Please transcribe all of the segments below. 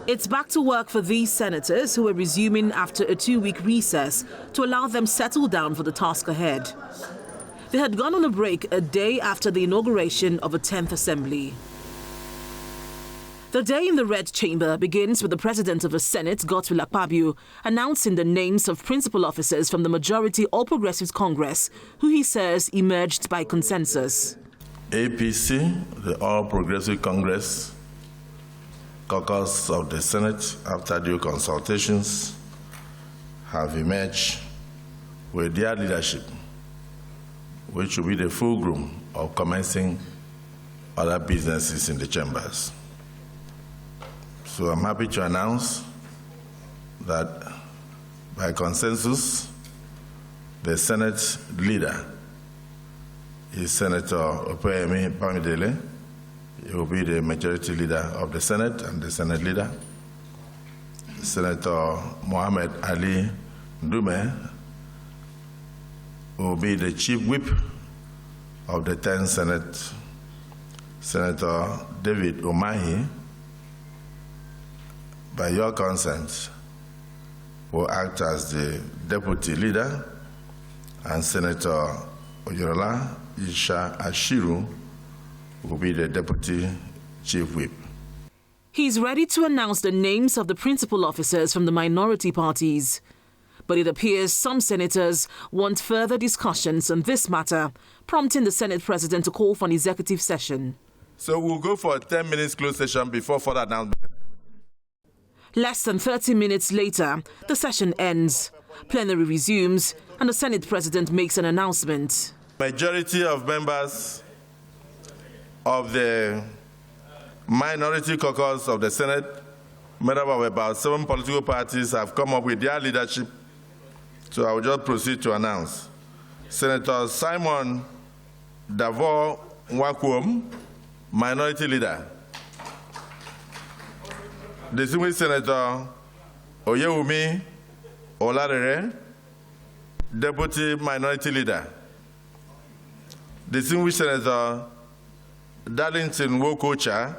It's back to work for these senators who are resuming after a 2-week recess to allow them settle down for the task ahead. They had gone on a break a day after the inauguration of a 10th Assembly. The day in the Red Chamber begins with the President of the Senate, Godswill Akpabio, announcing the names of principal officers from the majority All Progressives Congress, who he says emerged by consensus. APC, the All Progressive Congress, caucus of the Senate, after due consultations, have emerged with their leadership, which will be the fulcrum of commencing other businesses in the chambers. So I'm happy to announce that by consensus, the Senate leader is Senator Opeyemi Bamidele. He will be the majority leader of the Senate and the Senate leader. Senator Mohammed Ali Ndume will be the chief whip of the 10th Senate. Senator David Umahi, by your consent, will act as the deputy leader, and Senator Oyorola Isha Ashiru will be the deputy chief whip. He's ready to announce the names of the principal officers from the minority parties. But it appears some senators want further discussions on this matter, prompting the Senate President to call for an executive session. So we'll go for a 10-minute closed session before further announcement. Less than 30 minutes later, the session ends. Plenary resumes, and the Senate President makes an announcement. Majority of members of the minority caucus of the Senate, made up of about 7 political parties, have come up with their leadership. So I will just proceed to announce. Senator Simon Davor Nwakwom, minority leader. Distinguished Senator Oyewumi Olarere, deputy minority leader. Distinguished Senator Darlington Wokocha,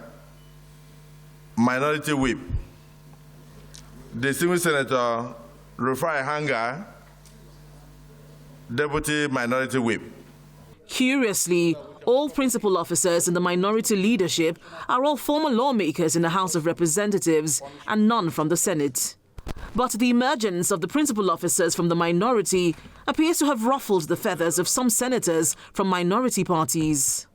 minority whip. Distinguished Senator Rufai Hanga, deputy minority whip. Curiously, all principal officers in the minority leadership are all former lawmakers in the House of Representatives and none from the Senate. But the emergence of the principal officers from the minority appears to have ruffled the feathers of some senators from minority parties.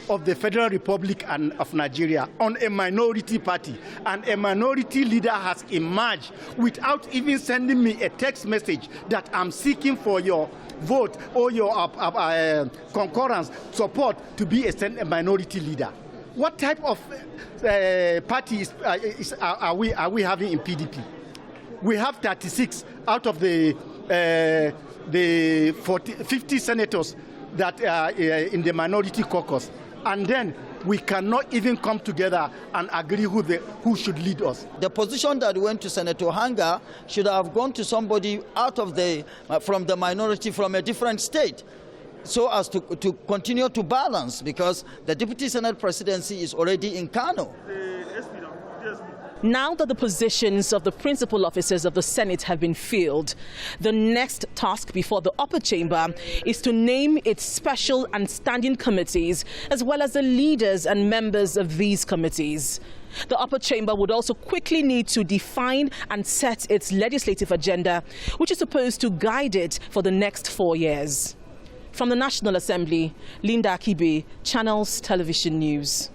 Of the Federal Republic and of Nigeria on a minority party, and a minority leader has emerged without even sending me a text message that I'm seeking for your vote or your concurrence, support to be a minority leader. What type of party are we having in PDP? We have 36 out of the 50 senators that are in the minority caucus. And then we cannot even come together and agree who should lead us. The position that went to Senator Hanga should have gone to somebody out of from the minority from a different state, so as to continue to balance, because the Deputy Senate Presidency is already in Kano. Now that the positions of the principal officers of the Senate have been filled, the next task before the upper chamber is to name its special and standing committees, as well as the leaders and members of these committees. The upper chamber would also quickly need to define and set its legislative agenda, which is supposed to guide it for the next 4 years. From the National Assembly, Linda Akibe, Channels Television News.